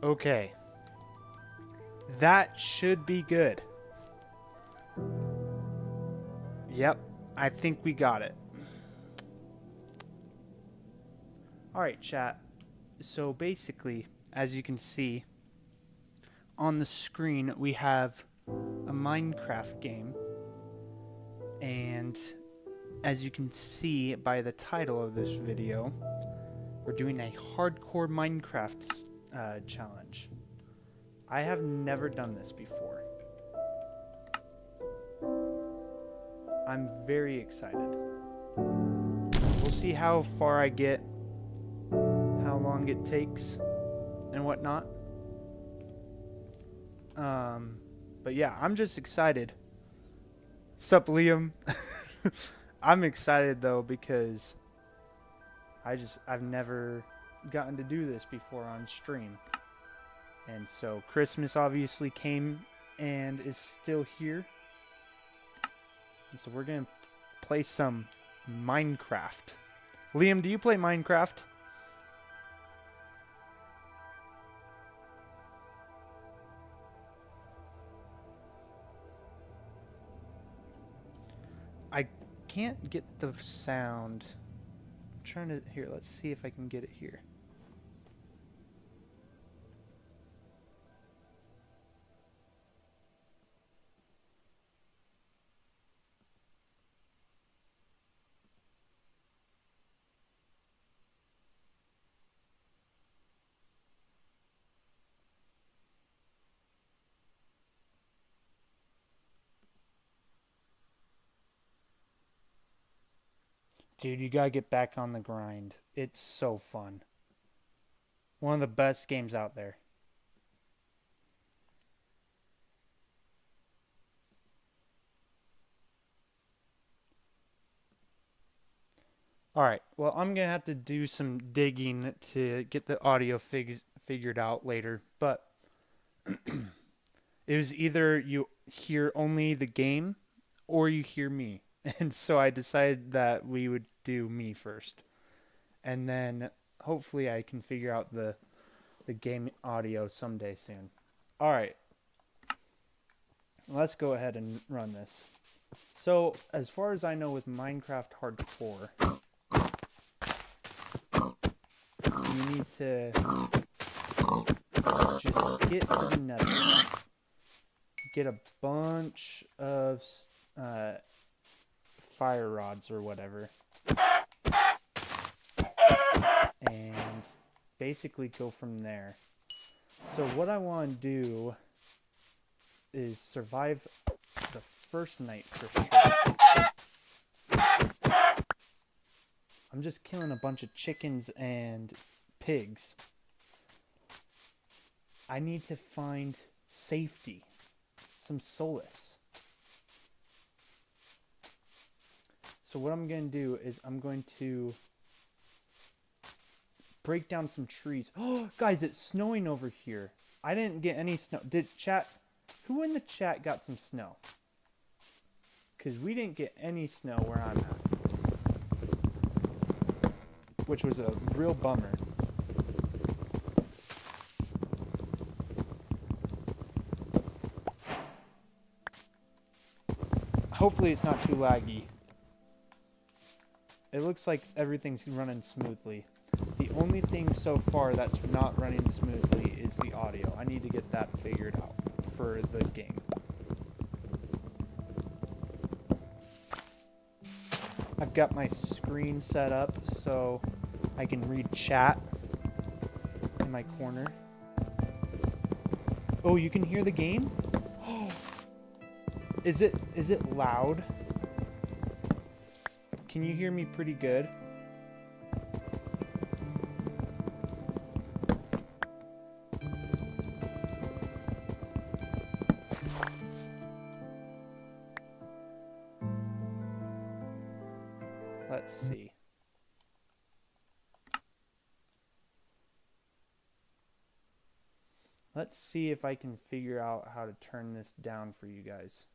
Okay. That should be good. Yep, I think we got it. Alright, chat. So basically, as you can see, on the screen we have a Minecraft game. And as you can see by the title of this video, we're doing a hardcore Minecraft challenge. I have never done this before. I'm very excited. We'll see how far I get, how long it takes, and whatnot. But yeah, I'm just excited. Sup, Liam? I'm excited though because I've never gotten to do this before on stream. And so Christmas obviously came and is still here. And so we're going to play some Minecraft. Liam, do you play Minecraft? I can't get the sound. I'm trying to... Here, let's see if I can get it here. Dude, you gotta get back on the grind. It's so fun. One of the best games out there. Alright, well, I'm gonna have to do some digging to get the audio figured out later, but it was either you hear only the game or you hear me. And so I decided that we would do me first. And then hopefully I can figure out the game audio someday soon. Alright. Let's go ahead and run this. So, as far as I know with Minecraft Hardcore, you need to just get to the nether. Get a bunch of fire rods or whatever. And basically go from there. So what I want to do is survive the first night for sure. I'm just killing a bunch of chickens and pigs. I need to find safety. Some solace. So what I'm going to do is I'm going to break down some trees. Oh, guys, it's snowing over here. I didn't get any snow. Did chat... Who in the chat got some snow? Because we didn't get any snow where I'm at. Which was a real bummer. Hopefully it's not too laggy. It looks like everything's running smoothly. The only thing so far that's not running smoothly is the audio. I need to get that figured out for the game. I've got my screen set up so I can read chat in my corner. Oh, you can hear the game? Is it loud? Can you hear me pretty good? Let's see. Let's see if I can figure out how to turn this down for you guys.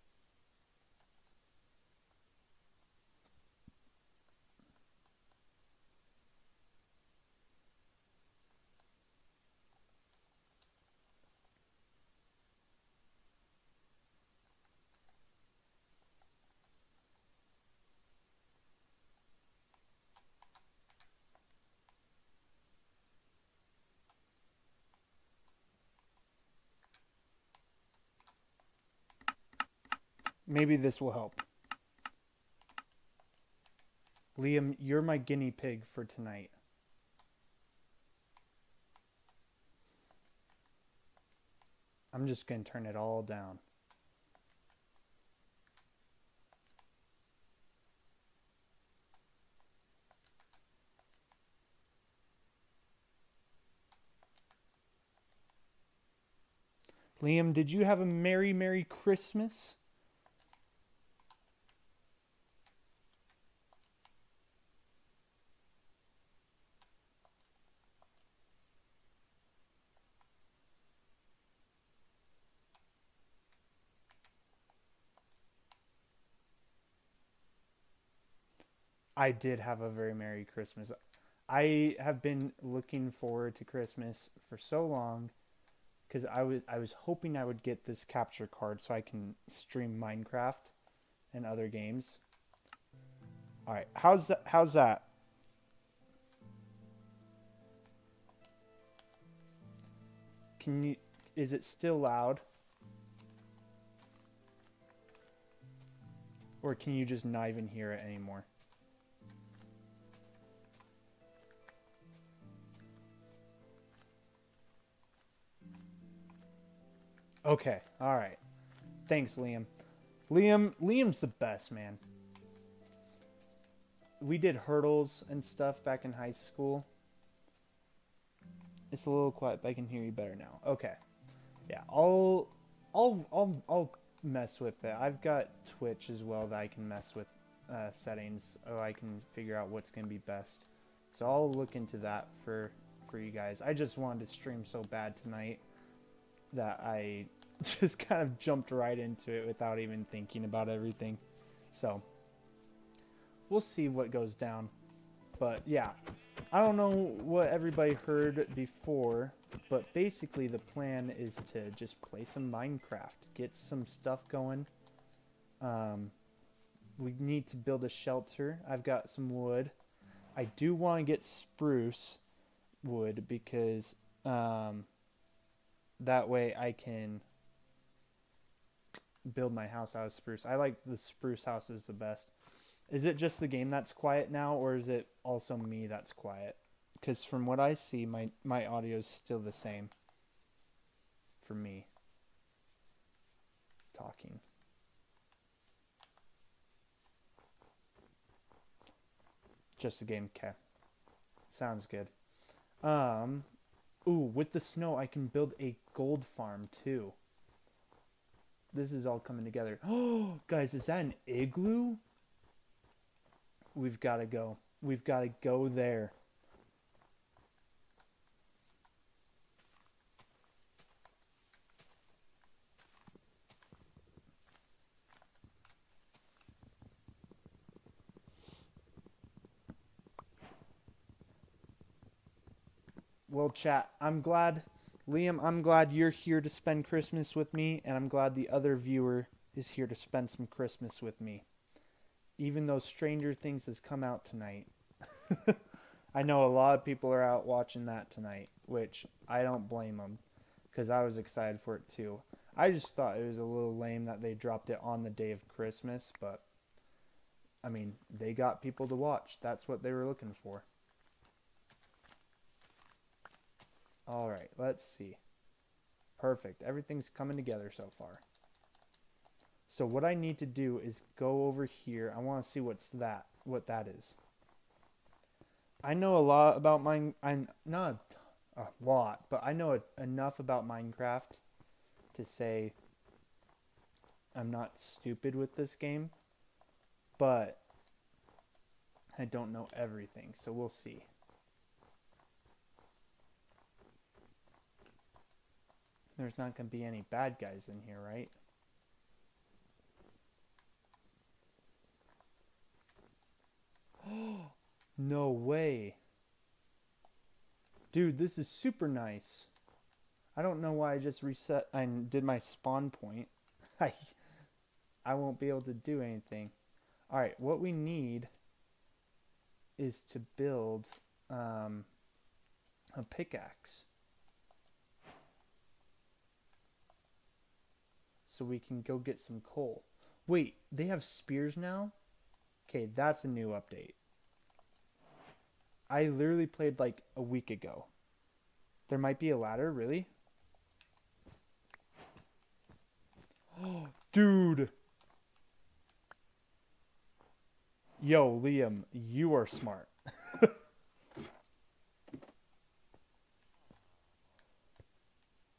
Maybe this will help. Liam, you're my guinea pig for tonight. I'm just going to turn it all down. Liam, did you have a Merry, Merry Christmas? I did have a very Merry Christmas. I have been looking forward to Christmas for so long because I was hoping I would get this capture card so I can stream Minecraft and other games. All right, how's that? How's that? Can you? Is it still loud, or can you just not even hear it anymore? Okay, all right. Thanks, Liam. Liam's the best, man. We did hurdles and stuff back in high school. It's a little quiet, but I can hear you better now. Okay. Yeah, I'll mess with it. I've got Twitch as well that I can mess with settings, so I can figure out what's gonna be best. So I'll look into that for you guys. I just wanted to stream so bad tonight that I just kind of jumped right into it without even thinking about everything. So we'll see what goes down. But yeah, I don't know what everybody heard before, but basically the plan is to just play some Minecraft, get some stuff going. We need to build a shelter. I've got some wood. I do want to get spruce wood because that way I can build my house out of spruce. I like the spruce houses the best. Is it just the game that's quiet now, or is it also me that's quiet? Because from what I see, my audio is still the same for me talking. Just the game, okay. Sounds good. Ooh, with the snow, I can build a gold farm too. This is all coming together. Oh, guys, is that an igloo? We've got to go. We've got to go there. Well, chat, Liam, I'm glad you're here to spend Christmas with me, and I'm glad the other viewer is here to spend some Christmas with me. Even though Stranger Things has come out tonight. I know a lot of people are out watching that tonight, which I don't blame them, because I was excited for it too. I just thought it was a little lame that they dropped it on the day of Christmas, but I mean, they got people to watch. That's what they were looking for. All right, let's see. Perfect. Everything's coming together so far. So what I need to do is go over here. I want to see what that is. I know a lot about mine. I'm not a lot, but I know enough about Minecraft to say I'm not stupid with this game, but I don't know everything. So we'll see. There's not going to be any bad guys in here, right? No way. Dude, this is super nice. I don't know why I just reset and did my spawn point. I won't be able to do anything. Alright, what we need is to build a pickaxe. So we can go get some coal. Wait, they have spears now? Okay, that's a new update. I literally played like a week ago. There might be a ladder, really? Dude! Yo, Liam, you are smart.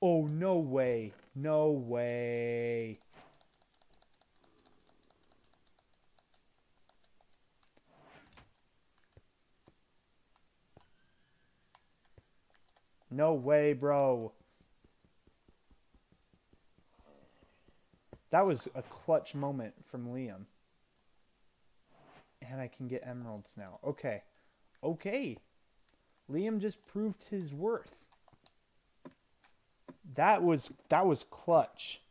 Oh, no way. No way. No way, bro. That was a clutch moment from Liam. And I can get emeralds now. Okay. Okay. Liam just proved his worth. That was clutch.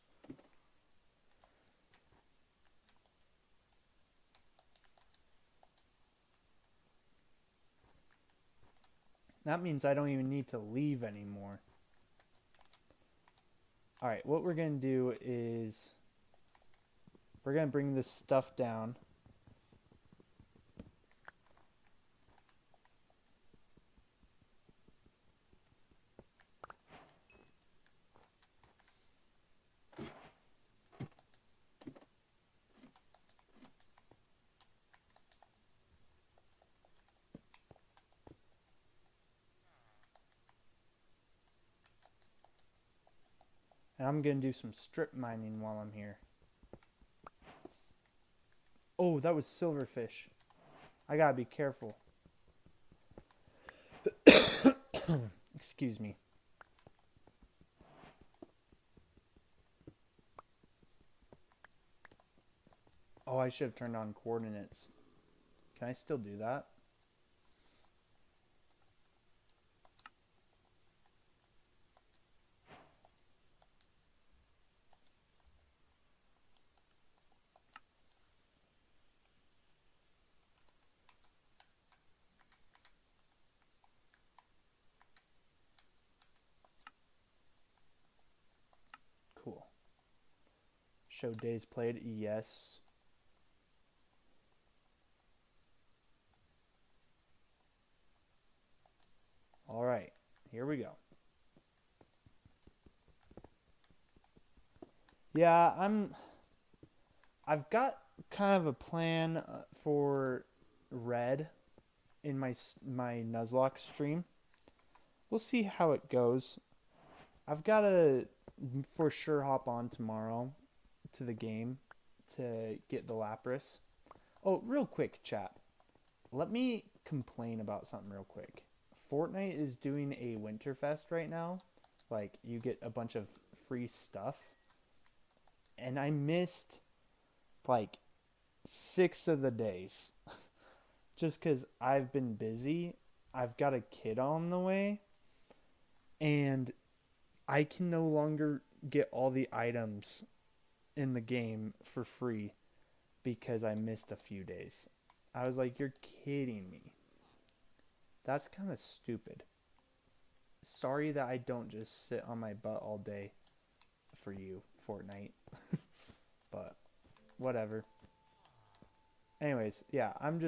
That means I don't even need to leave anymore. All right, what we're going to do is we're going to bring this stuff down. And I'm going to do some strip mining while I'm here. Oh, that was silverfish. I got to be careful. Excuse me. Oh, I should have turned on coordinates. Can I still do that? Cool. Show days played. Yes. All right. Here we go. Yeah, I've got kind of a plan for red in my Nuzlocke stream. We'll see how it goes. I've got to for sure hop on tomorrow to the game to get the Lapras. Oh, real quick, chat. Let me complain about something real quick. Fortnite is doing a Winterfest right now. Like, you get a bunch of free stuff. And I missed, like, 6 of the days. Just because I've been busy. I've got a kid on the way. And I can no longer get all the items in the game for free because I missed a few days. I was like, you're kidding me. That's kind of stupid. Sorry that I don't just sit on my butt all day for you, Fortnite. But whatever. Anyways, yeah, I'm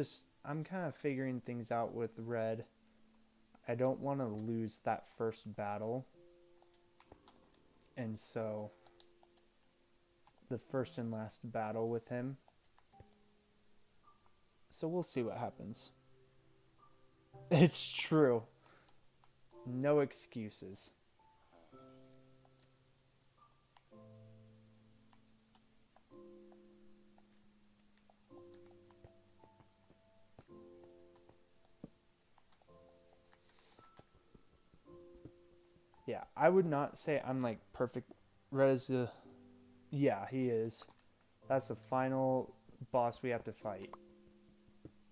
kind of figuring things out with Red. I don't want to lose that first battle. And so the first and last battle with him. So we'll see what happens. It's true. No excuses. Yeah, I would not say I'm like perfect. Red is the... Yeah, he is. That's the final boss we have to fight.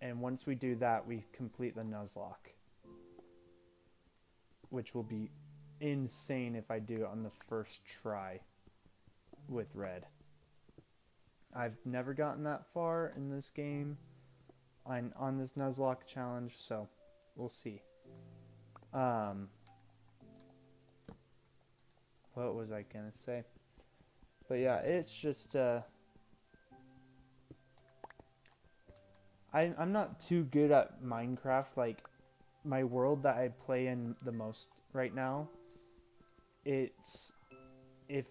And once we do that, we complete the Nuzlocke. Which will be insane if I do it on the first try with Red. I've never gotten that far in this game on this Nuzlocke challenge, so we'll see. What was I gonna say? But yeah, it's just I'm not too good at Minecraft. Like, my world that I play in the most right now, it's if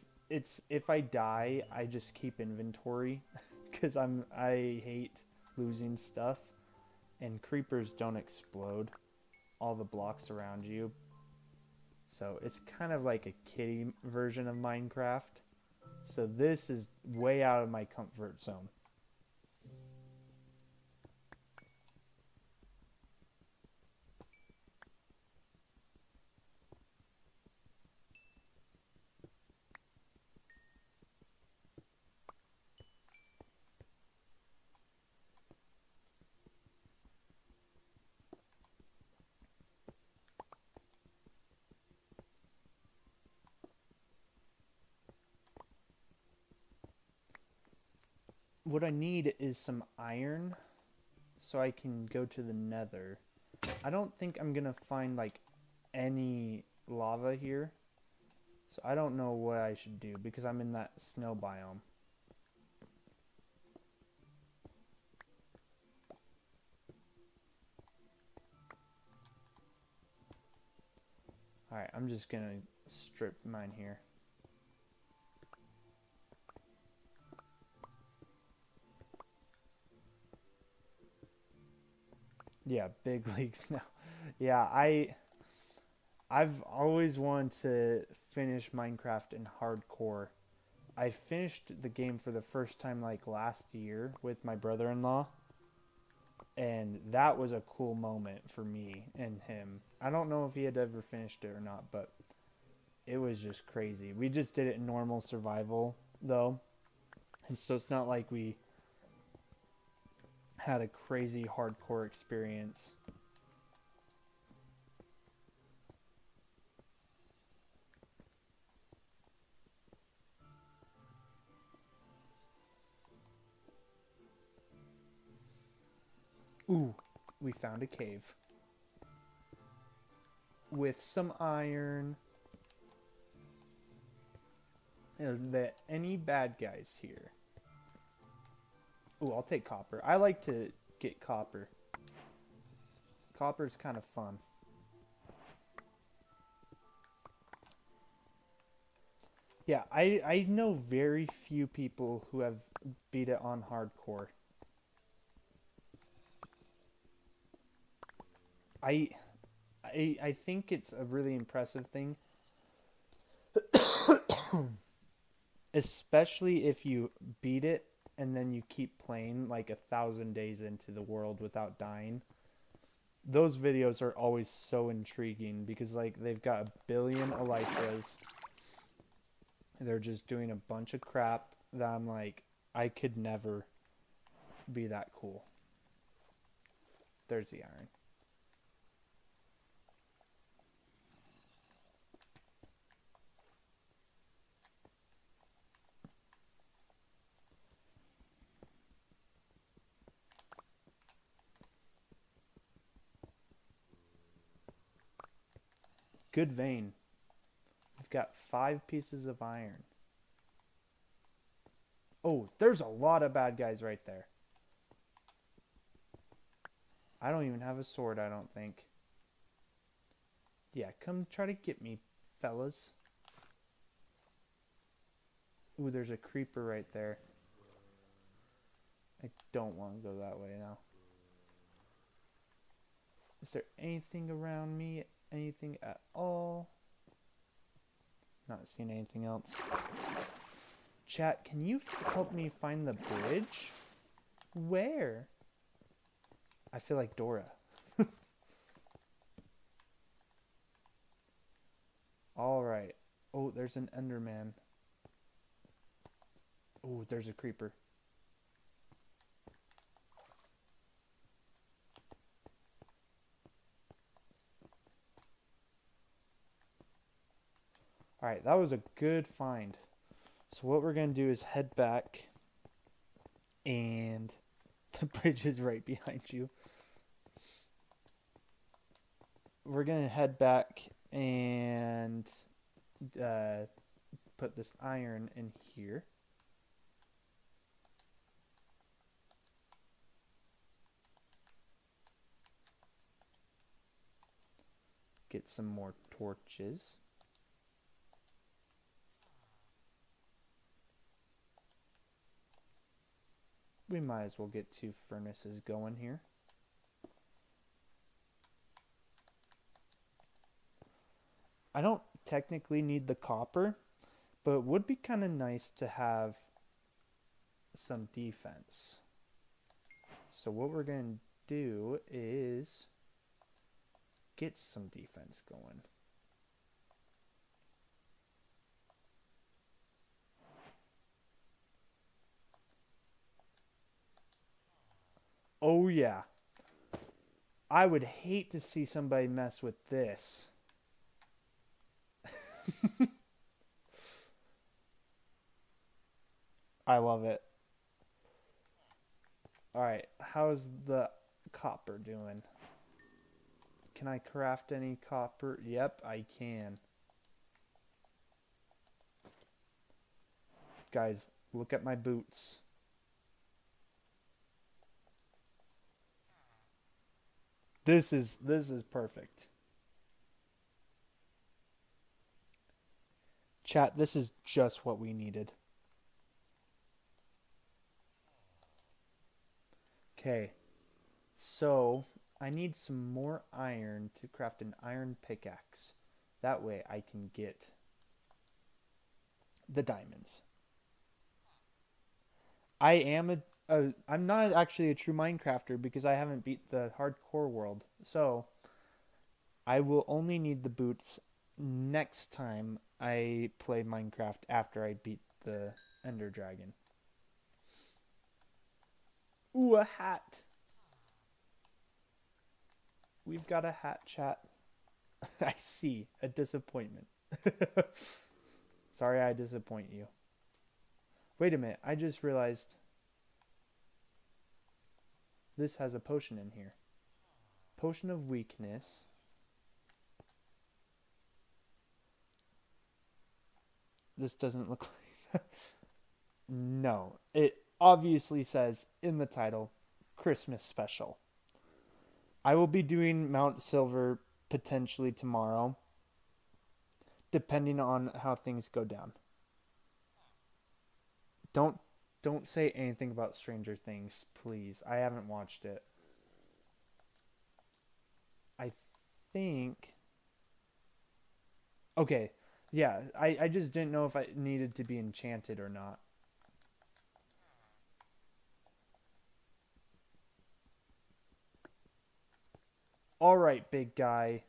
if I die, I just keep inventory because I hate losing stuff, and creepers don't explode all the blocks around you. So it's kind of like a kiddie version of Minecraft. So this is way out of my comfort zone. What I need is some iron so I can go to the nether. I don't think I'm gonna find like any lava here. So I don't know what I should do because I'm in that snow biome. Alright, I'm just gonna strip mine here. Yeah, big leagues now. Yeah, I've always wanted to finish Minecraft in hardcore. I finished the game for the first time like last year with my brother-in-law, and that was a cool moment for me and him. I don't know if he had ever finished it or not, but it was just crazy. We just did it in normal survival though, and so it's not like we had a crazy hardcore experience. Ooh, we found a cave with some iron. Is there any bad guys here? Ooh, I'll take copper. I like to get copper. Copper's kind of fun. Yeah, I know very few people who have beat it on hardcore. I I think it's a really impressive thing, especially if you beat it and then you keep playing like 1,000 days into the world without dying. Those videos are always so intriguing because like they've got a billion elytras. They're just doing a bunch of crap that I'm like, I could never be that cool. There's the iron. Good vein. We've got 5 pieces of iron. Oh, there's a lot of bad guys right there. I don't even have a sword, I don't think. Yeah, come try to get me, fellas. Ooh, there's a creeper right there. I don't want to go that way now. Is there anything around me? Anything at all? Not seeing anything else. Chat, can you help me find the bridge? Where? I feel like Dora. Alright. Oh, there's an Enderman. Oh, there's a creeper. Alright, that was a good find. So what we're going to do is head back. And the bridge is right behind you. We're going to head back and put this iron in here. Get some more torches. We might as well get 2 furnaces going here. I don't technically need the copper, but it would be kind of nice to have some defense. So what we're going to do is get some defense going. Oh yeah. I would hate to see somebody mess with this. I love it. Alright, how's the copper doing? Can I craft any copper? Yep, I can. Guys, look at my boots. This is perfect. Chat, this is just what we needed. Okay. So, I need some more iron to craft an iron pickaxe. That way I can get the diamonds. I'm not actually a true Minecrafter because I haven't beat the hardcore world. So, I will only need the boots next time I play Minecraft after I beat the Ender Dragon. Ooh, a hat. We've got a hat, chat. I see. A disappointment. Sorry I disappoint you. Wait a minute. I just realized this has a potion in here. Potion of weakness. This doesn't look like that. No. It obviously says in the title, Christmas special. I will be doing Mount Silver potentially tomorrow, depending on how things go down. Don't say anything about Stranger Things, please. I haven't watched it. I think. Okay, yeah. I just didn't know if I needed to be enchanted or not. All right, big guy.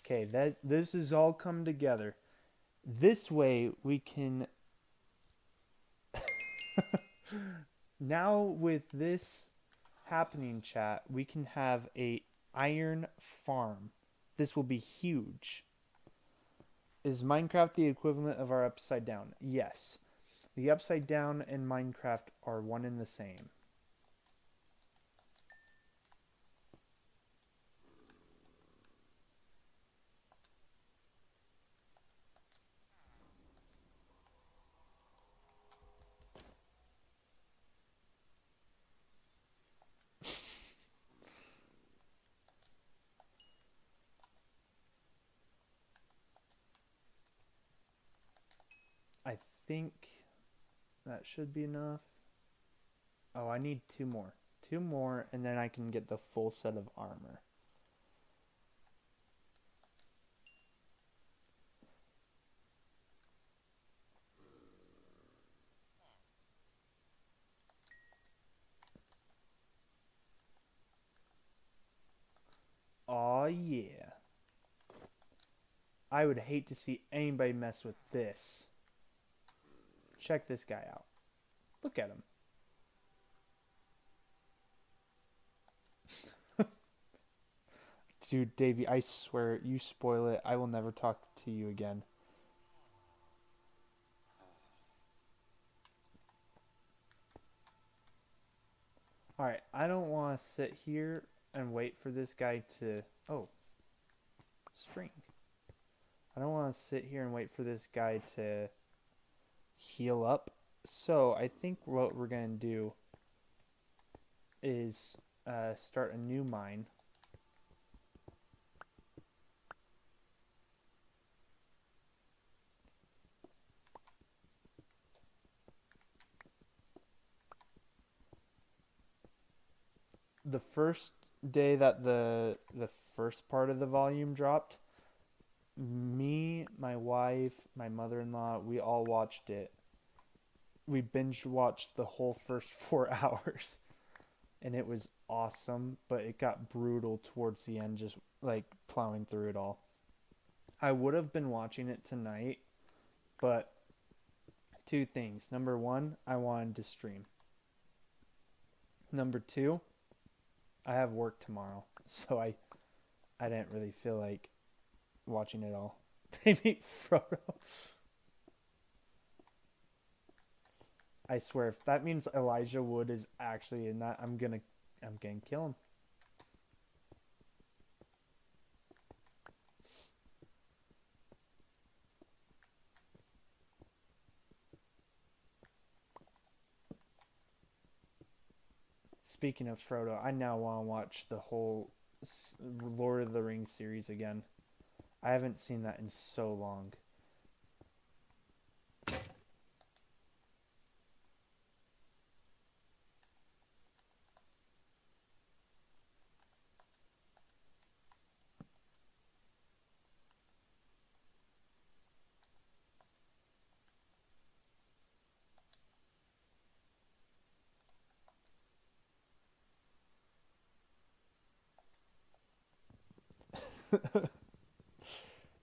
Okay, this has all come together. This way we can now with this happening, chat, we can have a iron farm. This will be huge. Is Minecraft the equivalent of our Upside Down? Yes. The Upside Down and Minecraft are one and the same. I think that should be enough. Oh, I need 2 more. 2 more, and then I can get the full set of armor. Aw, yeah. I would hate to see anybody mess with this. Check this guy out. Look at him. Dude, Davey, I swear, you spoil it. I will never talk to you again. Alright, I don't want to sit here and wait for this guy to... Oh. String. I don't want to sit here and wait for this guy to heal up So I think what we're gonna do is start a new mine. The first day that the first part of the volume dropped, me, my wife, my mother-in-law, we all watched it. We binge watched the whole first 4 hours, and it was awesome. But it got brutal towards the end, just like plowing through it all. I would have been watching it tonight, but two things. Number one, I wanted to stream. Number two, I have work tomorrow, so I didn't really feel like watching it all. They meet Frodo. I swear, if that means Elijah Wood is actually in that, I'm gonna kill him. Speaking of Frodo, I now want to watch the whole Lord of the Rings series again. I haven't seen that in so long.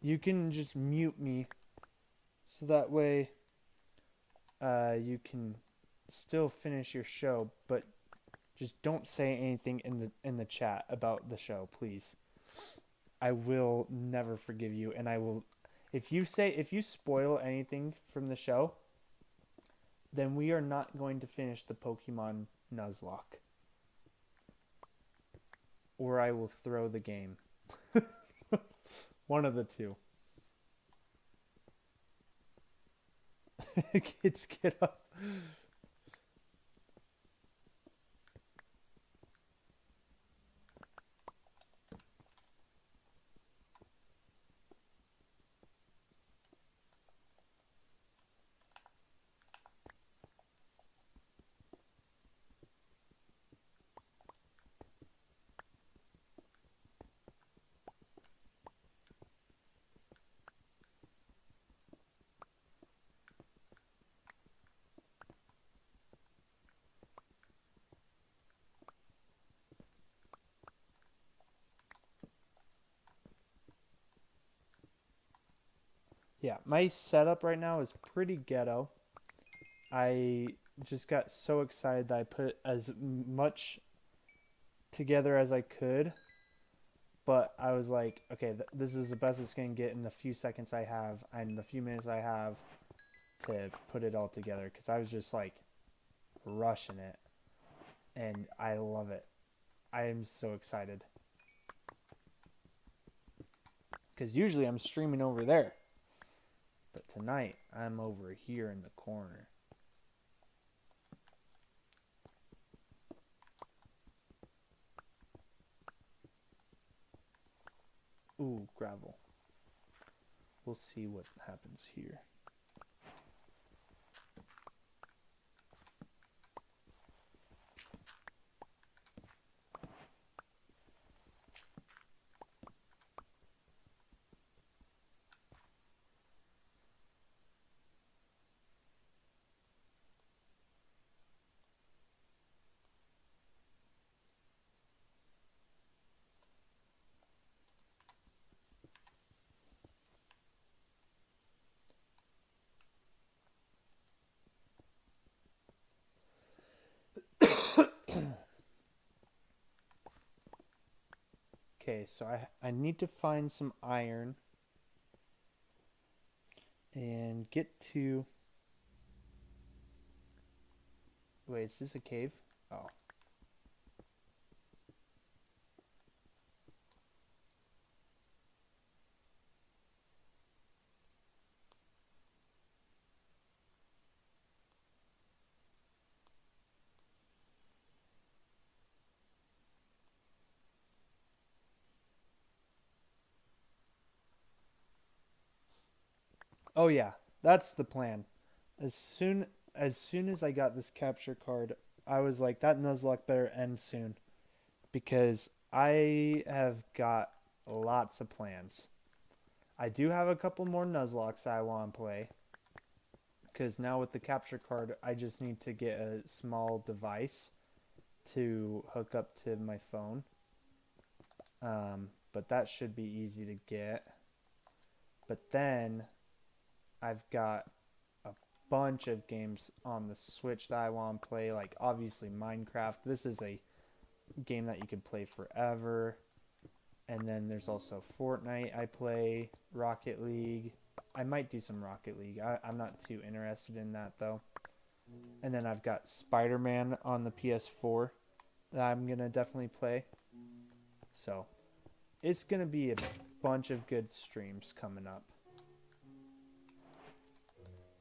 You can just mute me so that way you can still finish your show, but just don't say anything in the chat about the show, please. I will never forgive you, and I will if you spoil anything from the show, then we are not going to finish the Pokemon Nuzlocke, or I will throw the game. One of the two. Kids, get up. Yeah, my setup right now is pretty ghetto. I just got so excited that I put as much together as I could, but I was like, okay, this is the best it's going to get in the few seconds I have and the few minutes I have to put it all together, because I was just like rushing it, and I love it. I am so excited because usually I'm streaming over there, but tonight I'm over here in the corner. Ooh, gravel. We'll see what happens here. Okay, so I need to find some iron and get to. Wait, is this a cave? Oh. Oh yeah, that's the plan. As soon as soon as I got this capture card, I was like, that Nuzlocke better end soon because I have got lots of plans. I do have a couple more Nuzlocks I want to play because now with the capture card, I just need to get a small device to hook up to my phone. But that should be easy to get. But then I've got a bunch of games on the Switch that I want to play. Like obviously Minecraft. This is a game that you could play forever. And then there's also Fortnite I play, Rocket League. I might do some Rocket League. I'm not too interested in that though. And then I've got Spider-Man on the PS4 that I'm going to definitely play. So it's going to be a bunch of good streams coming up.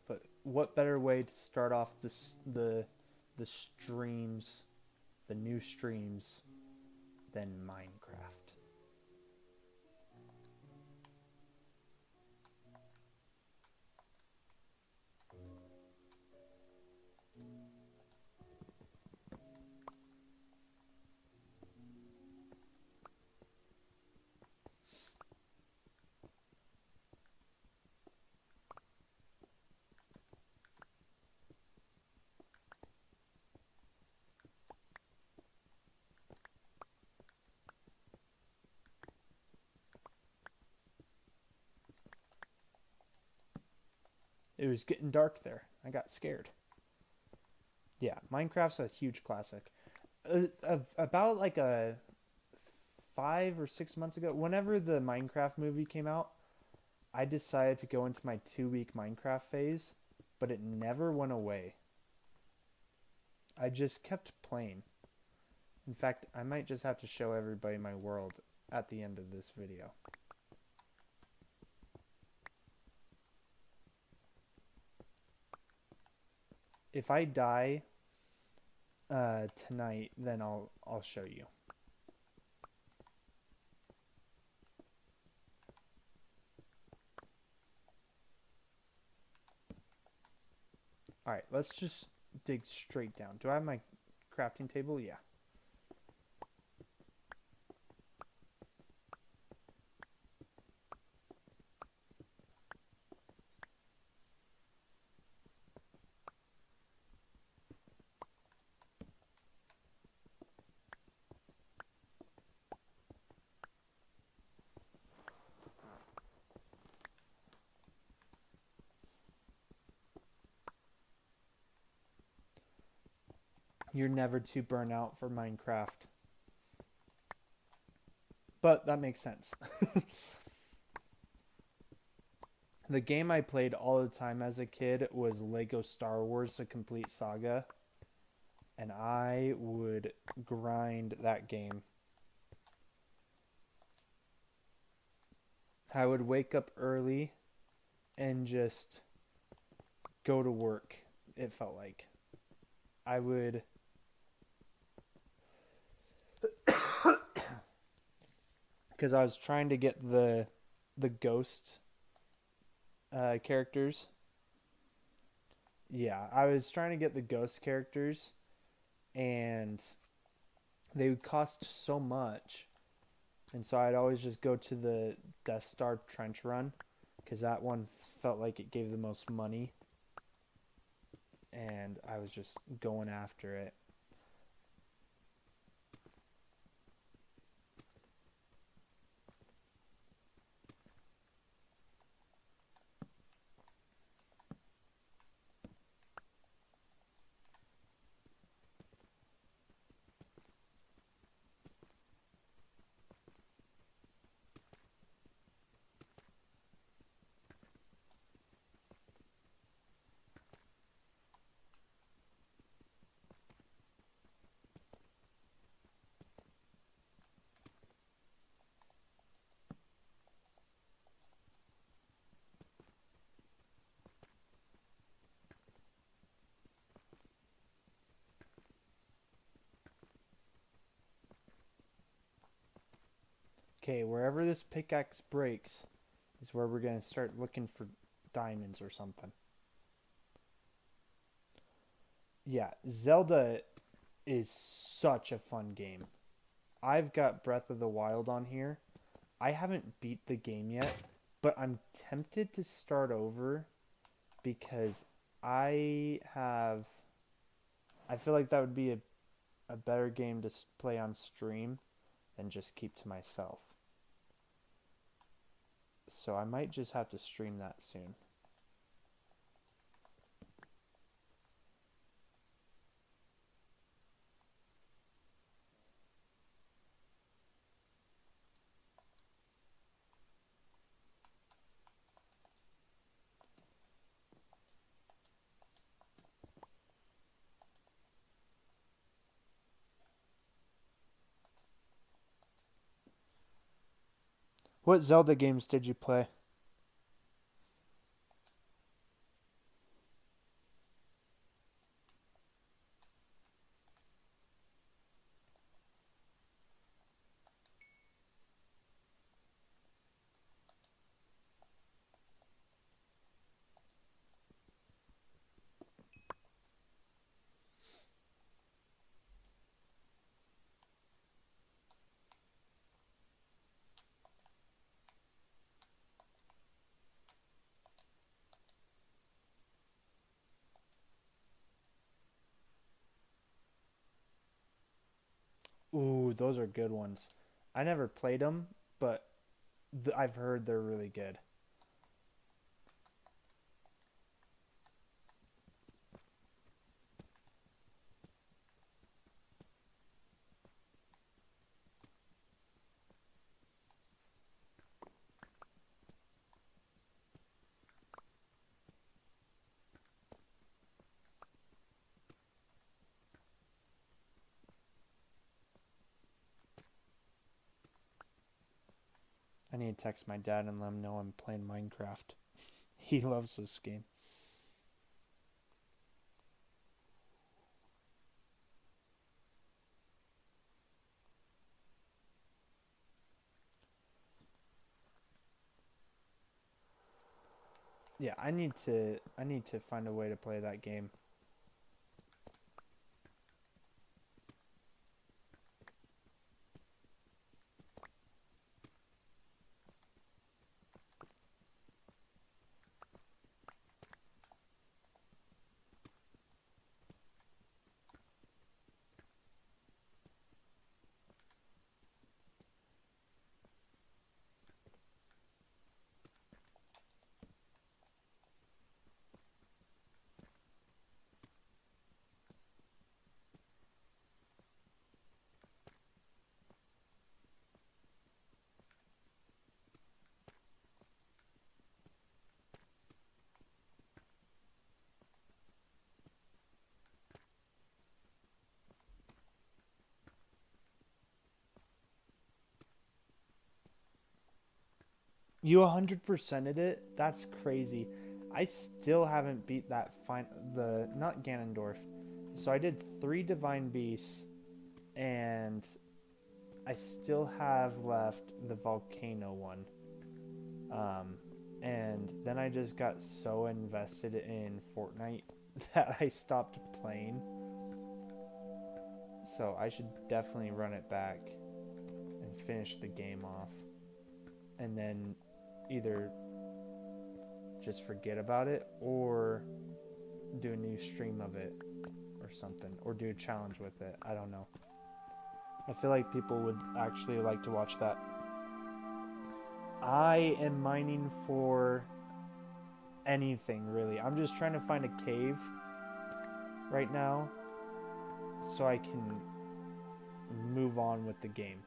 But what better way to start off the streams, the new streams, than Minecraft? It was getting dark there. I got scared. Yeah, Minecraft's a huge classic. About like a 5 or 6 months ago, whenever the Minecraft movie came out, I decided to go into my 2 week Minecraft phase, but it never went away. I just kept playing. In fact, I might just have to show everybody my world at the end of this video. If I die tonight, then I'll show you. All right, let's just dig straight down. Do I have my crafting table? Yeah. You're never too burnt out for Minecraft. But that makes sense. The game I played all the time as a kid was Lego Star Wars: The Complete Saga, and I would grind that game. I would wake up early and just go to work. It felt like I would because I was trying to get the ghost characters. Yeah, I was trying to get the ghost characters, and they would cost so much, and so I'd always just go to the Death Star Trench Run because that one felt like it gave the most money, and I was just going after it. Okay, wherever this pickaxe breaks is where we're going to start looking for diamonds or something. Yeah, Zelda is such a fun game. I've got Breath of the Wild on here. I haven't beat the game yet, but I'm tempted to start over because I have. I feel like that would be a better game to play on stream than just keep to myself. So I might just have to stream that soon. What Zelda games did you play? Ooh, those are good ones. I never played them, but I've heard they're really good. I need to text my dad and let him know I'm playing Minecraft. He loves this game. Yeah, I need to find a way to play that game. You 100%ed it? That's crazy. I still haven't beat that the not Ganondorf. So I did 3 Divine Beasts and I still have left the volcano one. And then I just got so invested in Fortnite that I stopped playing. So I should definitely run it back and finish the game off. And then either just forget about it or do a new stream of it or something. Or do a challenge with it. I don't know. I feel like people would actually like to watch that. I am mining for anything, really. I'm just trying to find a cave right now so I can move on with the game.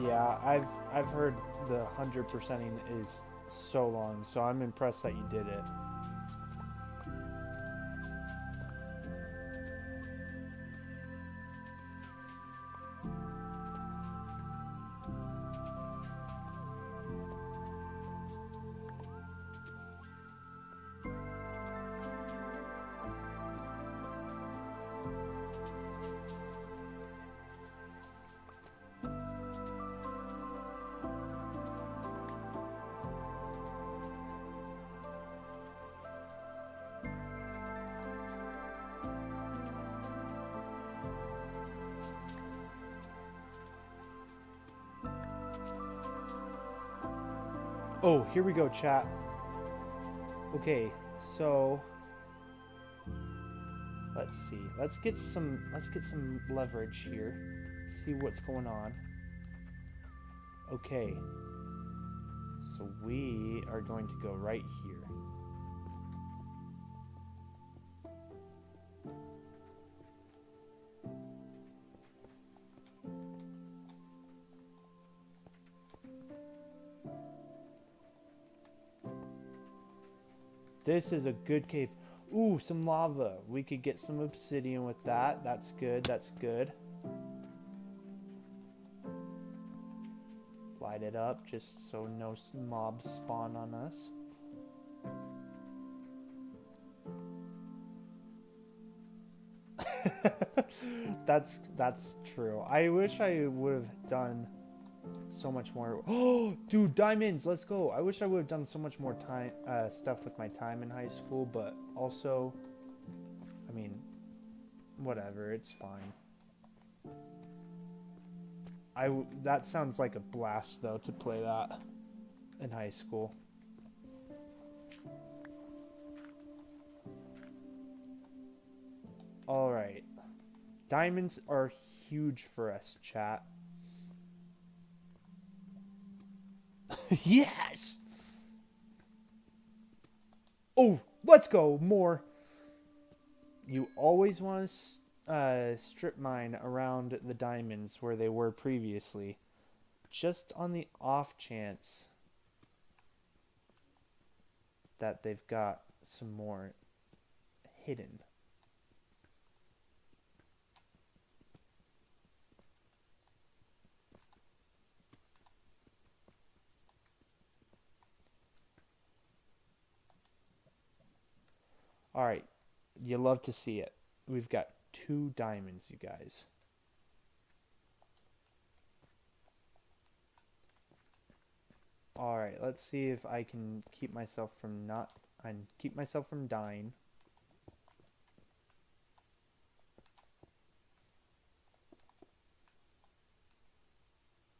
Yeah, I've heard the 100%ing is so long, so I'm impressed that you did it. Oh, here we go, chat. Okay, so let's see. Let's get some leverage here. See what's going on. Okay. So we are going to go right here. This is a good cave. Ooh, some lava. We could get some obsidian with that. That's good. That's good. Light it up just so no mobs spawn on us. That's true. I wish I would have done so much more. Oh, dude, diamonds! Let's go. I wish I would have done so much more time stuff with my time in high school, but also, I mean, whatever. It's fine. That sounds like a blast though to play that in high school. All right, diamonds are huge for us, chat. Yes. Oh, let's go more. You always want to strip mine around the diamonds where they were previously, just on the off chance that they've got some more hidden. All right, you love to see it. We've got 2 diamonds, you guys. All right, let's see if I can keep myself from dying.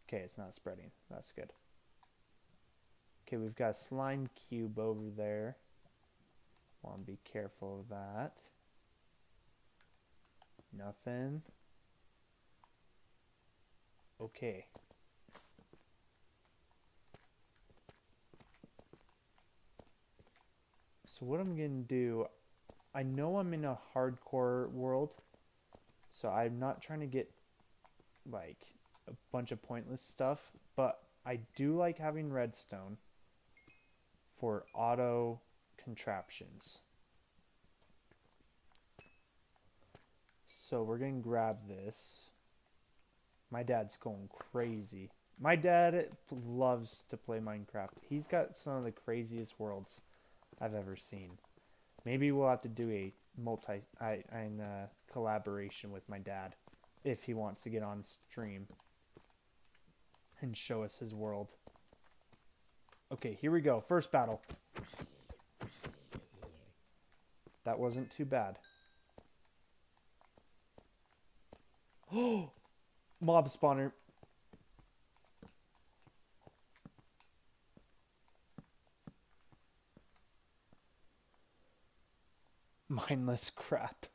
Okay, it's not spreading. That's good. Okay, we've got a slime cube over there. Want to be careful of that. Nothing. Okay. So what I'm going to do, I know I'm in a hardcore world, so I'm not trying to get like a bunch of pointless stuff, but I do like having redstone for auto contraptions. So we're going to grab this. My dad's going crazy. My dad loves to play Minecraft. He's got some of the craziest worlds I've ever seen. Maybe we'll have to do a collaboration with my dad if he wants to get on stream and show us his world. Okay, here we go. First battle. That wasn't too bad. Oh, mob spawner. Mindless crap.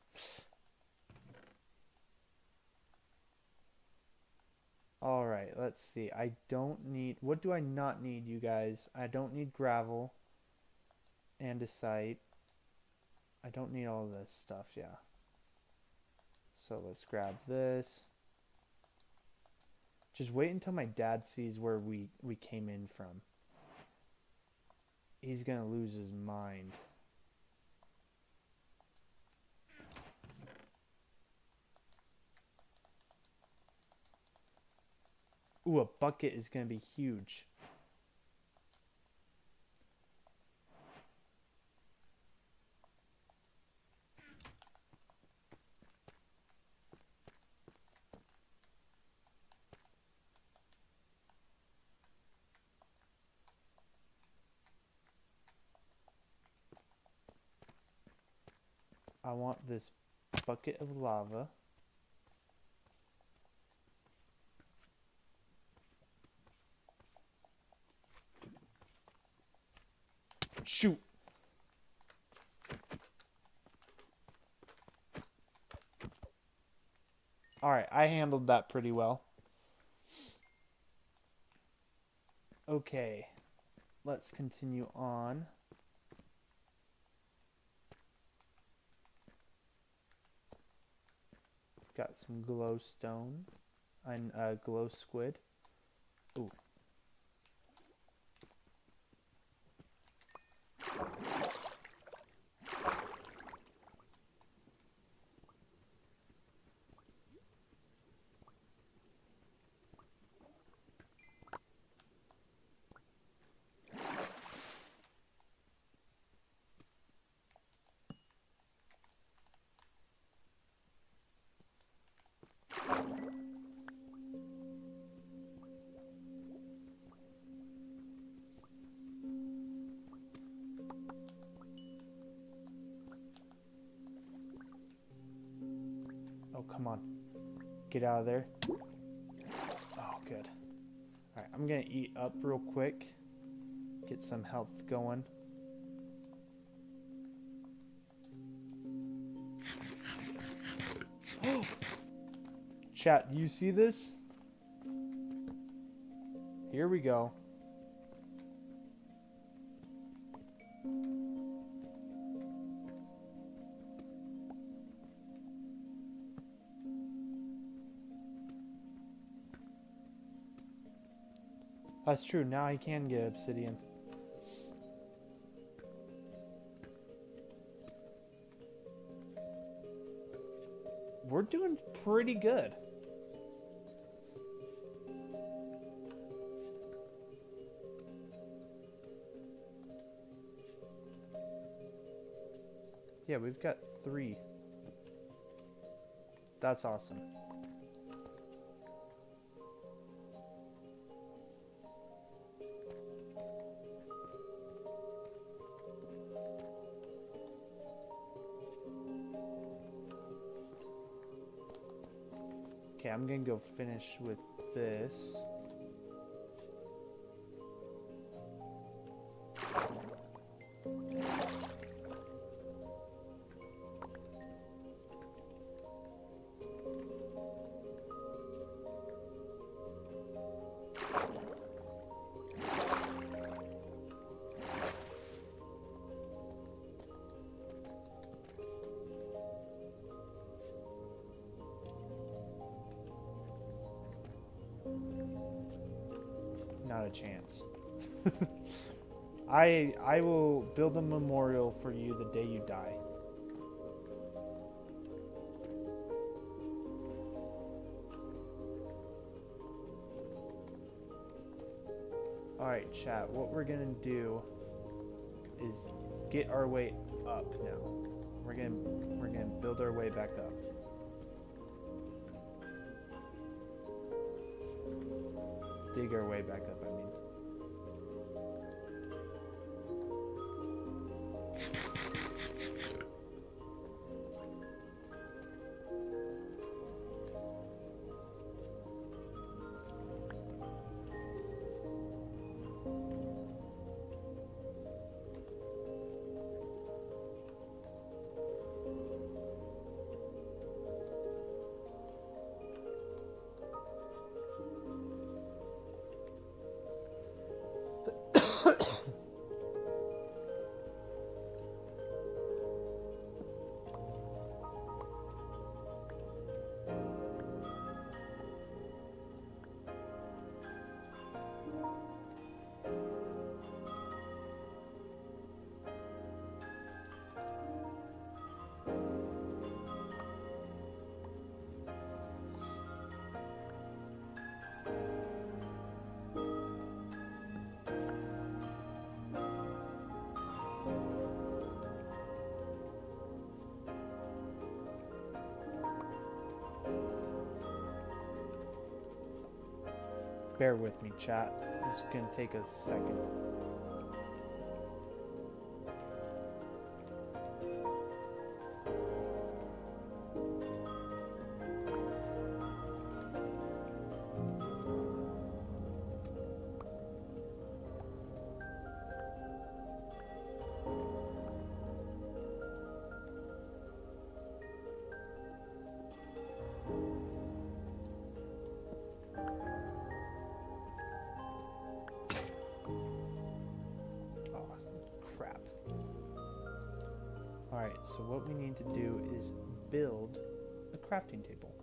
Alright, let's see. I don't need... What do I not need, you guys? I don't need gravel. Andesite. I don't need all this stuff, yeah. So let's grab this. Just wait until my dad sees where we came in from. He's gonna lose his mind. Ooh, a bucket is gonna be huge. I want this bucket of lava. Shoot. Alright, I handled that pretty well. Okay. Let's continue on. Got some glowstone and glow squid. Ooh. Oh, come on. Get out of there. Oh, good. Alright, I'm gonna eat up real quick. Get some health going. Chat, you see this? Here we go. That's true. Now I can get obsidian. We're doing pretty good. Yeah, we've got 3. That's awesome. Okay, I'm gonna go finish with this. Not a chance. I will build a memorial for you the day you die. Alright, chat, what we're gonna do is get our way up now. We're gonna build our way back up. Dig our way back up, I mean. Bear with me, chat. This is gonna take a second. So what we need to do is build a crafting table.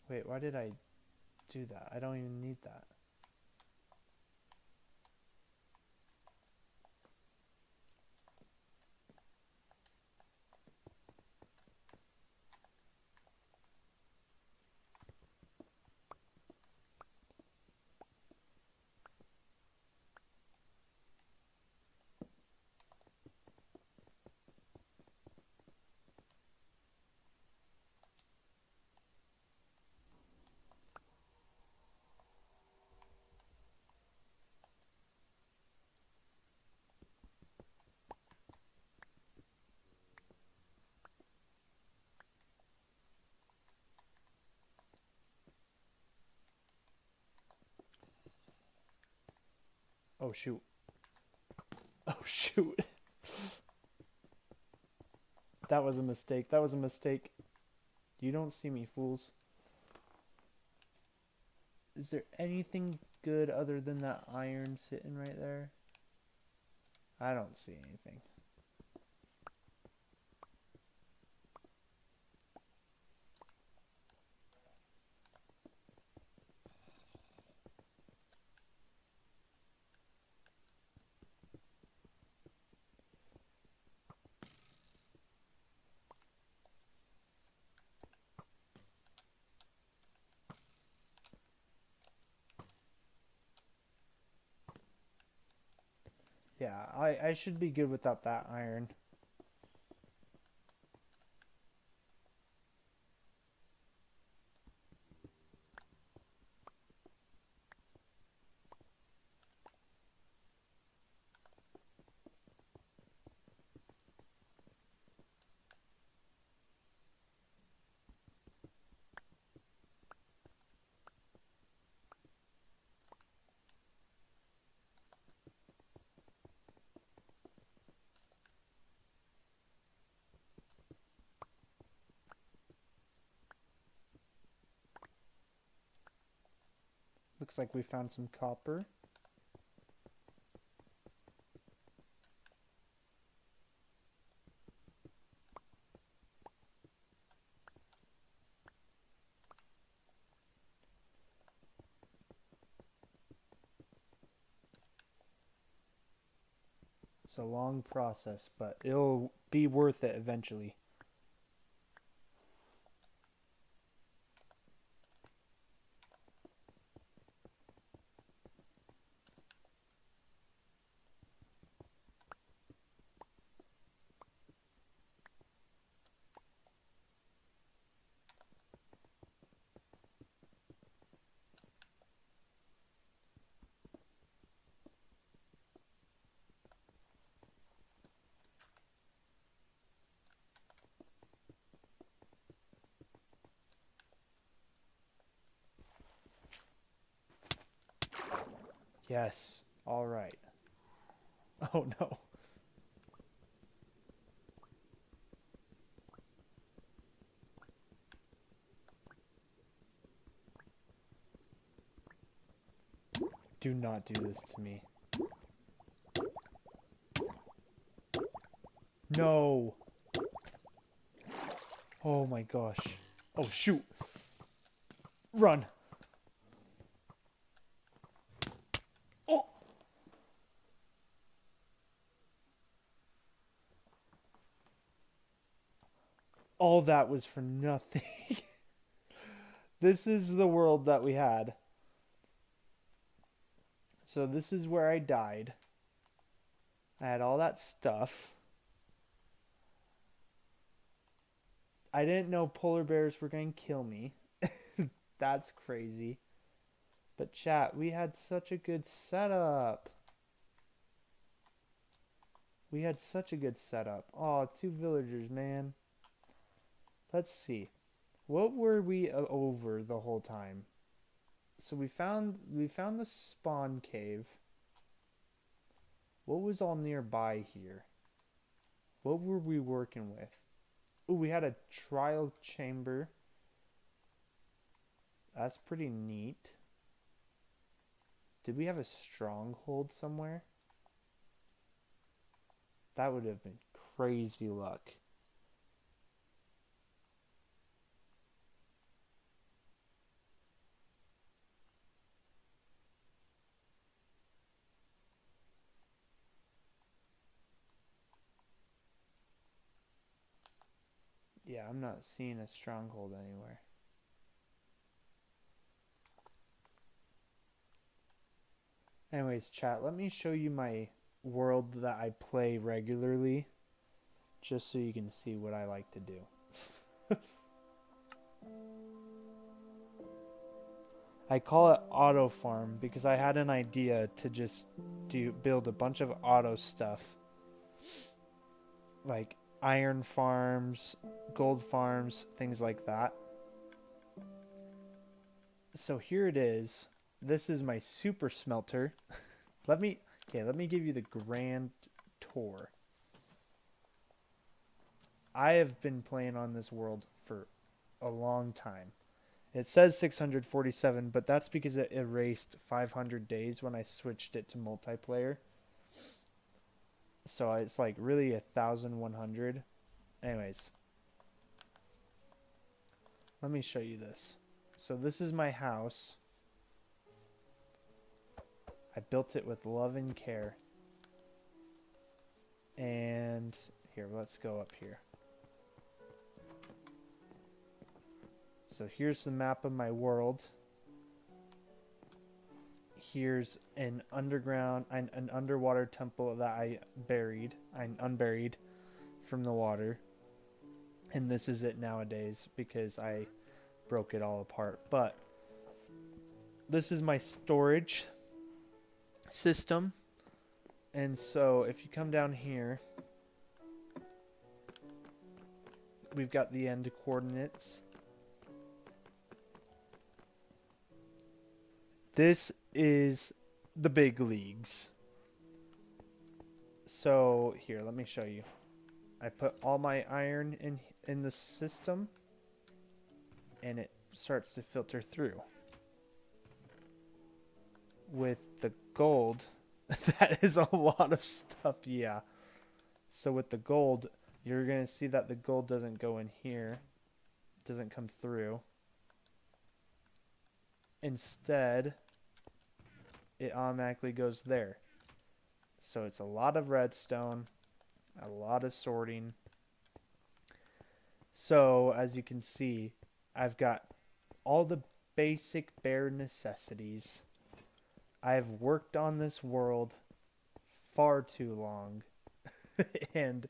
Wait, why did I do that? I don't even need that. Oh shoot. Oh shoot. That was a mistake. That was a mistake. You don't see me, fools. Is there anything good other than that iron sitting right there? I don't see anything. Yeah, I should be good without that iron. Looks like we found some copper. It's a long process, but it'll be worth it eventually. Yes. All right. Oh no. Do not do this to me. No. Oh my gosh. Oh shoot. Run. Oh. All that was for nothing. This is the world that we had. So this is where I died. I had all that stuff. I didn't know polar bears were going to kill me. That's crazy. But chat, we had such a good setup. We had such a good setup. Oh, 2 villagers, man. Let's see. What were we over the whole time? So we found the spawn cave. What was all nearby here? What were we working with? Oh, we had a trial chamber. That's pretty neat. Did we have a stronghold somewhere? That would have been crazy luck. Yeah, I'm not seeing a stronghold anywhere. Anyways, chat, let me show you my world that I play regularly, just so you can see what I like to do. I call it auto farm because I had an idea to just build a bunch of auto stuff, like iron farms, gold farms, things like that. So here it is. This is my super smelter. let me give you the grand tour. I have been playing on this world for a long time. It says 647, but that's because it erased 500 days when I switched it to multiplayer. So it's like really 1,100. Anyways, let me show you this. So this is my house. I built it with love and care. And here, let's go up here. So here's the map of my world. Here's an underwater temple that I unburied from the water. And this is it nowadays because I broke it all apart. But this is my storage system. And so if you come down here, we've got the end coordinates. This is the big leagues. So here, let me show you. I put all my iron in the system, and it starts to filter through. With the gold, that is a lot of stuff, yeah. So with the gold, you're going to see that the gold doesn't go in here. It doesn't come through. Instead, it automatically goes there. So it's a lot of redstone, a lot of sorting. So as you can see, I've got all the basic bare necessities. I've worked on this world far too long, and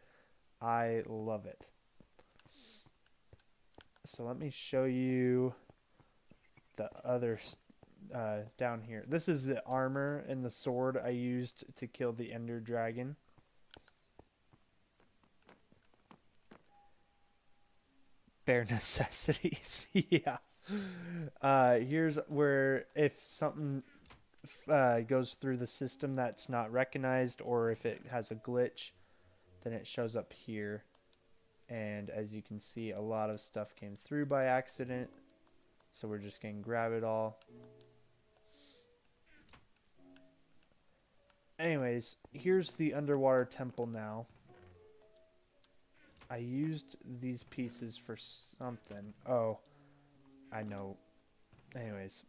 I love it. So let me show you the other down here. This is the armor and the sword I used to kill the Ender Dragon. Bare necessities. Yeah. Here's where if something goes through the system that's not recognized, or if it has a glitch, then it shows up here. And as you can see, a lot of stuff came through by accident. So we're just going to grab it all. Anyways, here's the underwater temple now. I used these pieces for something. Oh, I know. Anyways,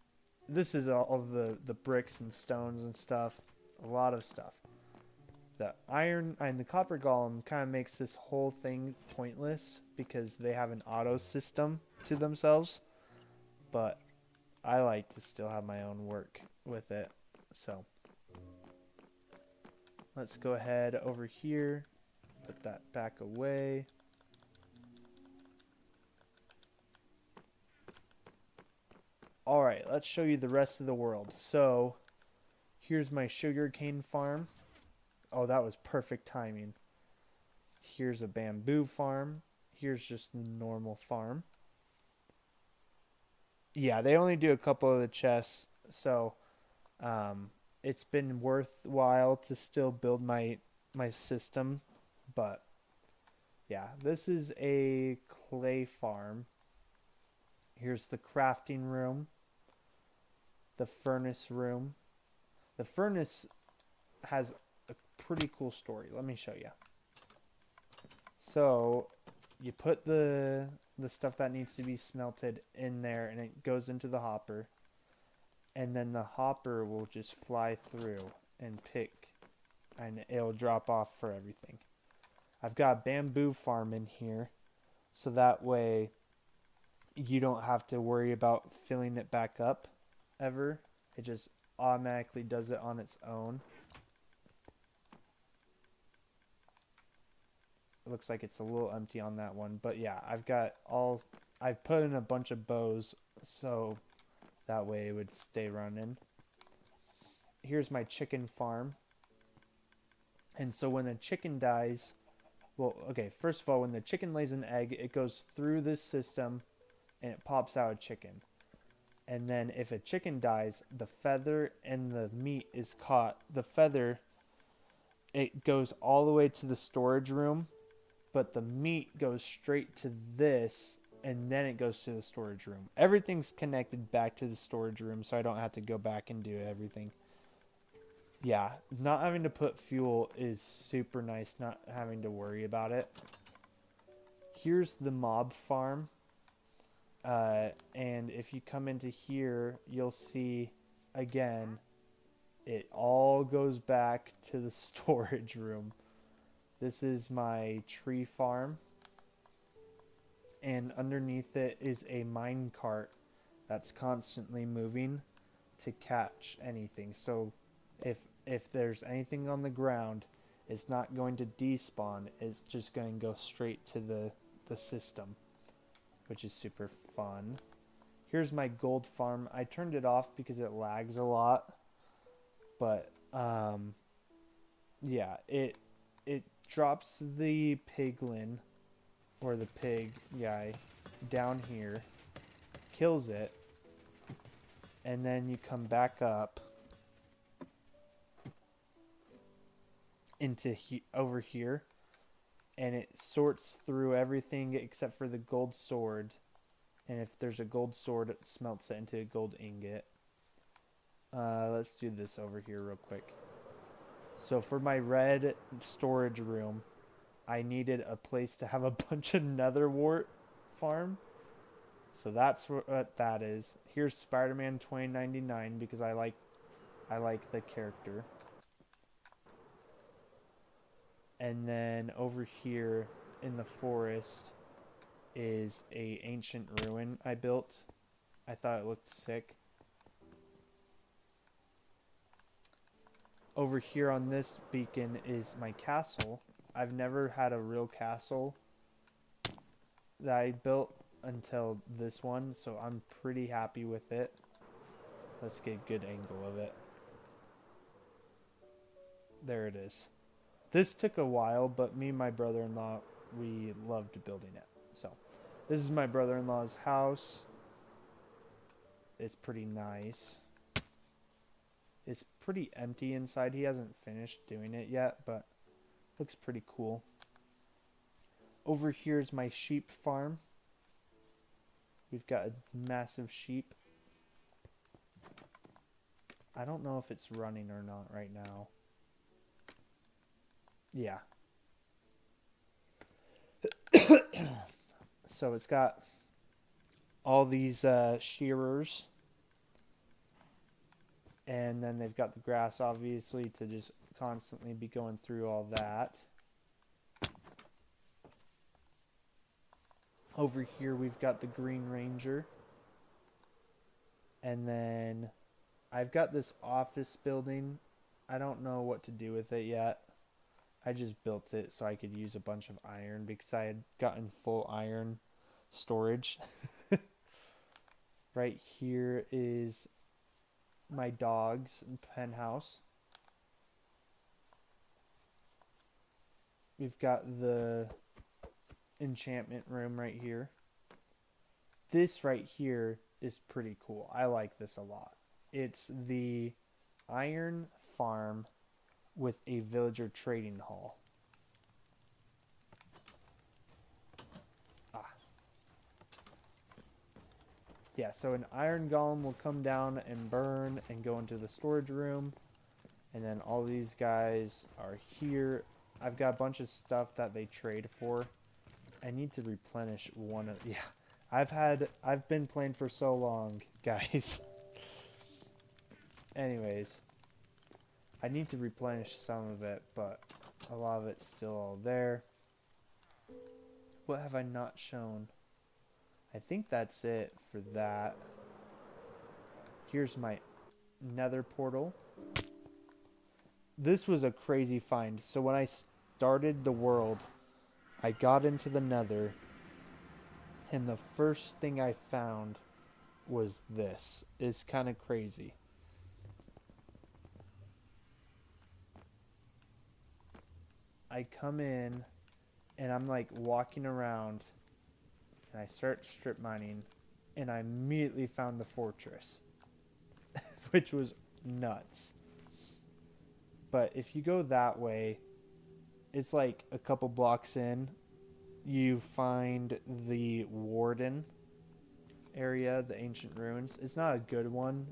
this is all of the bricks and stones and stuff. A lot of stuff. The iron and the copper golem kind of makes this whole thing pointless because they have an auto system to themselves. But I like to still have my own work with it. So let's go ahead over here. Put that back away. Alright, let's show you the rest of the world. So, here's my sugarcane farm. Oh, that was perfect timing. Here's a bamboo farm. Here's just the normal farm. Yeah, they only do a couple of the chests, so it's been worthwhile to still build my system. But yeah, this is a clay farm. Here's the crafting room, the furnace room. The furnace has a pretty cool story. Let me show you. So you put the stuff that needs to be smelted in there, and it goes into the hopper, and then the hopper will just fly through and pick, and it'll drop off for everything. I've got a bamboo farm in here, so that way you don't have to worry about filling it back up ever. It just automatically does it on its own. It looks like it's a little empty on that one, but yeah, I've put in a bunch of bows so that way it would stay running. Here's my chicken farm. And so when a chicken dies, well, okay, first of all, when the chicken lays an egg, it goes through this system and it pops out a chicken. And then if a chicken dies, the feather and the meat is caught. The feather, it goes all the way to the storage room, but the meat goes straight to this, and then it goes to the storage room. Everything's connected back to the storage room, so I don't have to go back and do everything. Yeah, not having to put fuel is super nice, not having to worry about it. Here's the mob farm. And if you come into here, you'll see, again, it all goes back to the storage room. This is my tree farm. And underneath it is a mine cart that's constantly moving to catch anything. So if there's anything on the ground, it's not going to despawn. It's just going to go straight to the system, which is super fun. Here's my gold farm. I turned it off because it lags a lot. But yeah, it drops the piglin, or the pig guy, down here, kills it, and then you come back up into over here, and it sorts through everything except for the gold sword. And if there's a gold sword, it smelts it into a gold ingot. Let's do this over here real quick. So for my red storage room, I needed a place to have a bunch of nether wart farm. So that's what that is. Here's Spider-Man 2099 because I like the character. And then over here in the forest is a ancient ruin I built. I thought it looked sick. Over here on this beacon is my castle. I've never had a real castle that I built until this one, so I'm pretty happy with it. Let's get a good angle of it. There it is. This took a while, but me and my brother-in-law, we loved building it. So, this is my brother-in-law's house. It's pretty nice. It's pretty empty inside. He hasn't finished doing it yet, but looks pretty cool. Over here is my sheep farm. We've got a massive sheep. I don't know if it's running or not right now. Yeah. So it's got all these shearers. And then they've got the grass, obviously, to just constantly be going through all that. Over here, we've got the Green Ranger. And then I've got this office building. I don't know what to do with it yet. I just built it so I could use a bunch of iron because I had gotten full iron storage. Right here is my dog's penthouse. We've got the enchantment room right here. This right here is pretty cool. I like this a lot. It's the iron farm with a villager trading hall. Ah. Yeah, so an iron golem will come down and burn and go into the storage room. And then all these guys are here. I've got a bunch of stuff that they trade for. I need to replenish one of... Yeah, I've been playing for so long, guys. Anyways, I need to replenish some of it, but a lot of it's still all there. What have I not shown? I think that's it for that. Here's my nether portal. This was a crazy find. So when I started the world, I got into the nether, and the first thing I found was this. It's kind of crazy. I come in, and I'm like walking around, and I start strip mining, and I immediately found the fortress, which was nuts. But if you go that way, it's like a couple blocks in, you find the Warden area, the ancient ruins. It's not a good one,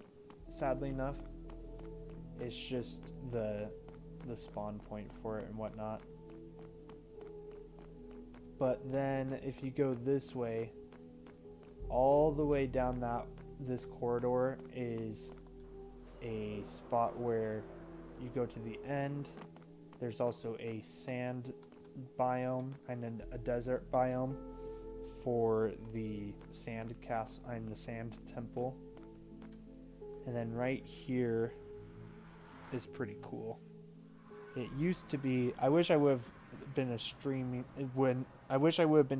sadly enough. It's just the spawn point for it and whatnot. But then if you go this way, all the way down this corridor is a spot where you go to the end. There's also a sand biome and then a desert biome for the sand castle and the sand temple. And then right here is pretty cool. It used to be, I wish I would have been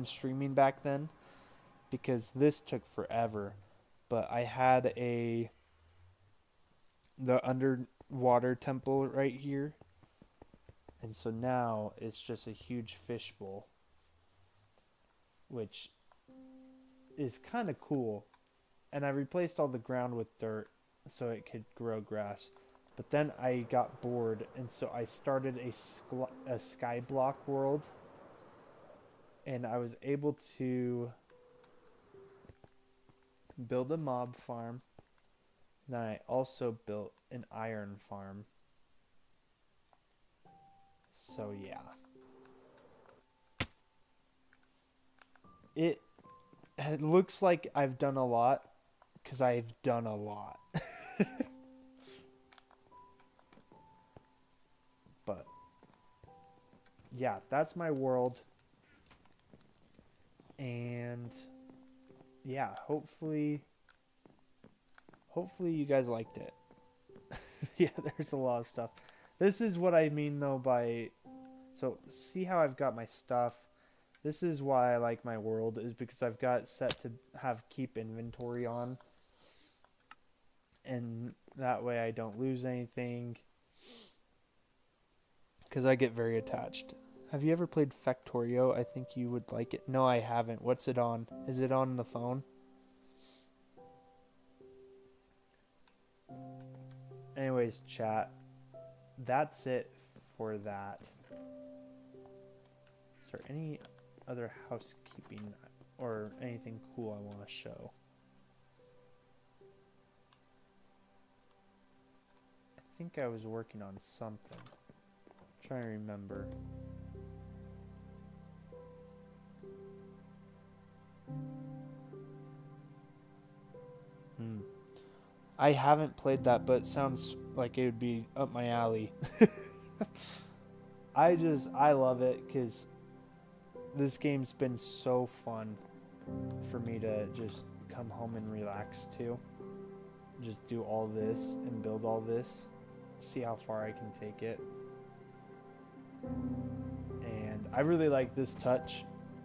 streaming back then, because this took forever. But I had the underwater temple right here. And so now it's just a huge fishbowl, which is kind of cool. And I replaced all the ground with dirt so it could grow grass. But then I got bored, and so I started a skyblock world. And I was able to build a mob farm. Then I also built an iron farm. So yeah. It looks like I've done a lot, because I've done a lot. But yeah, that's my world. And yeah, hopefully you guys liked it. Yeah, there's a lot of stuff. This is what I mean though by, so see how I've got my stuff. This is why I like my world, is because I've got it set to keep inventory on. And that way I don't lose anything, because I get very attached. Have you ever played Factorio? I think you would like it. No, I haven't. What's it on? Is it on the phone? Anyways, chat. That's it for that. Is there any other housekeeping or anything cool I want to show? I think I was working on something. I'm trying to remember. I haven't played that, but it sounds like it would be up my alley. I love it, because this game's been so fun for me to just come home and relax to. Just do all this and build all this. See how far I can take it. And I really like this touch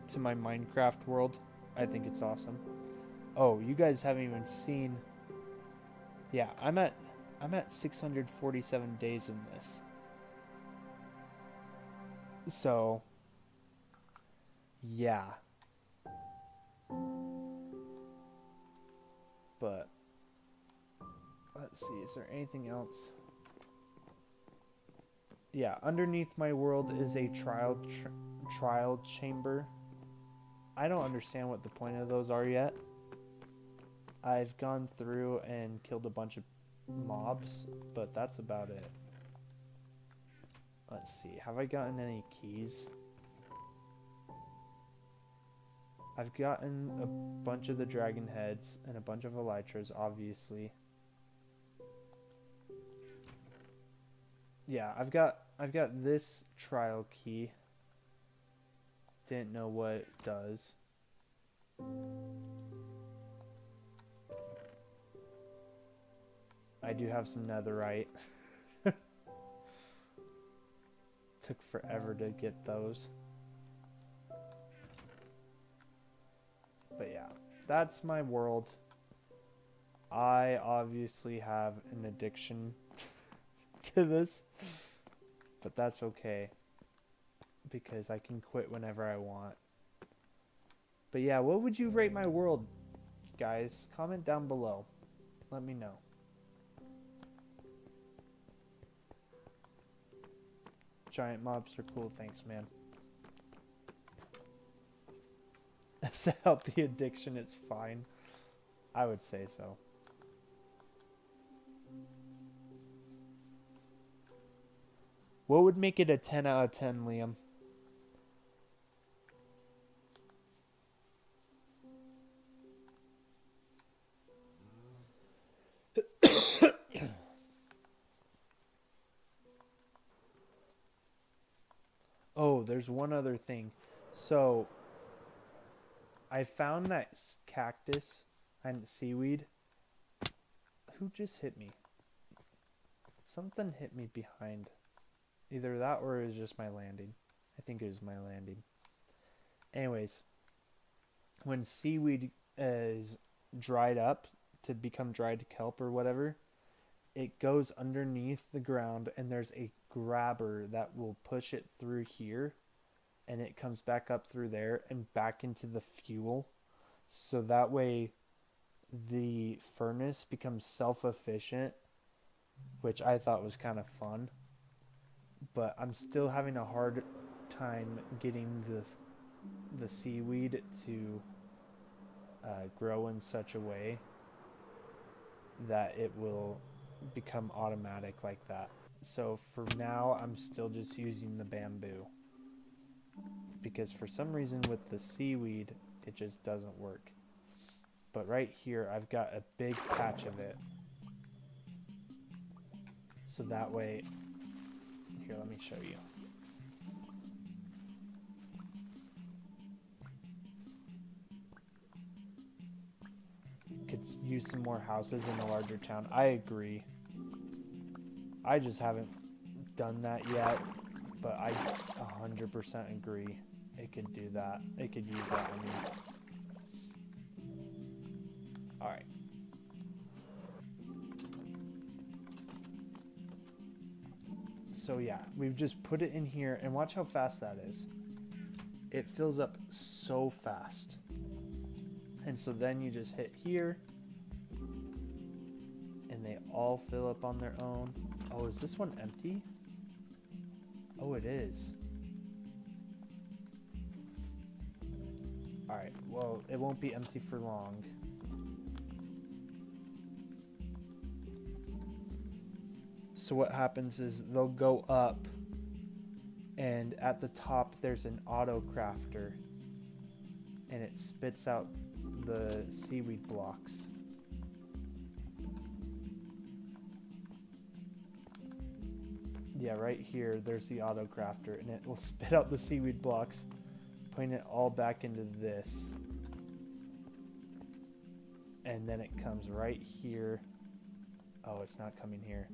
to my Minecraft world. I think it's awesome. Oh, you guys haven't even seen... Yeah, I'm at 647 days in this. So, yeah. But let's see, is there anything else? Yeah, underneath my world is a trial chamber. I don't understand what the point of those are yet. I've gone through and killed a bunch of mobs, but that's about it. Let's see, have I gotten any keys? I've gotten a bunch of the dragon heads and a bunch of elytras, obviously. Yeah, I've got this trial key. Didn't know what it does. I do have some netherite. Took forever to get those. But yeah, that's my world. I obviously have an addiction to this, but that's okay because I can quit whenever I want. But yeah, what would you rate my world, guys? Comment down below. Let me know. Giant mobs are cool. Thanks, man. To help the addiction, it's fine. I would say so. What would make it a 10 out of 10, Liam? Oh, there's one other thing. So, I found that cactus and seaweed. Who just hit me? Something hit me behind. Either that or it was just my landing. I think it was my landing. Anyways, when seaweed is dried up to become dried kelp or whatever, it goes underneath the ground and there's a grabber that will push it through here and it comes back up through there and back into the fuel. So that way the furnace becomes self-efficient, which I thought was kind of fun. But I'm still having a hard time getting the seaweed to grow in such a way that it will become automatic like that. So for now, I'm still just using the bamboo because for some reason with the seaweed, it just doesn't work. But right here, I've got a big patch of it. So that way, here, let me show you. Could use some more houses in a larger town. I agree. I just haven't done that yet, but I 100% agree. It could do that. It could use that. I mean, all right. So yeah, we've just put it in here, and watch how fast that is. It fills up so fast. And so then you just hit here, and they all fill up on their own. Oh, is this one empty? Oh, it is. Alright, well, it won't be empty for long. So what happens is they'll go up, and at the top there's an auto crafter, and it spits out the seaweed blocks. Yeah, right here there's the auto crafter, and it will spit out the seaweed blocks, putting it all back into this. And then it comes right here. Oh, it's not coming here.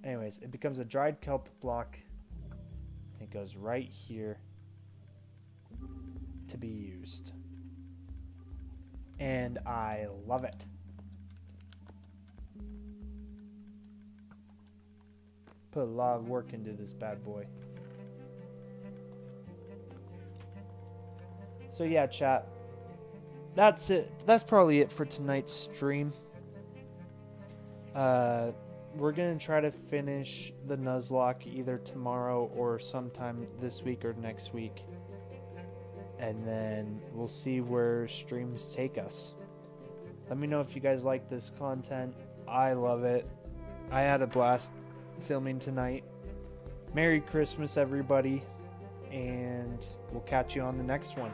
Anyways, it becomes a dried kelp block. It goes right here to be used. And I love it. Put a lot of work into this bad boy. So yeah, chat. that's it. That's probably it for tonight's stream. We're going to try to finish the Nuzlocke either tomorrow or sometime this week or next week. And then we'll see where streams take us. Let me know if you guys like this content. I love it. I had a blast filming tonight. Merry Christmas, everybody. And we'll catch you on the next one.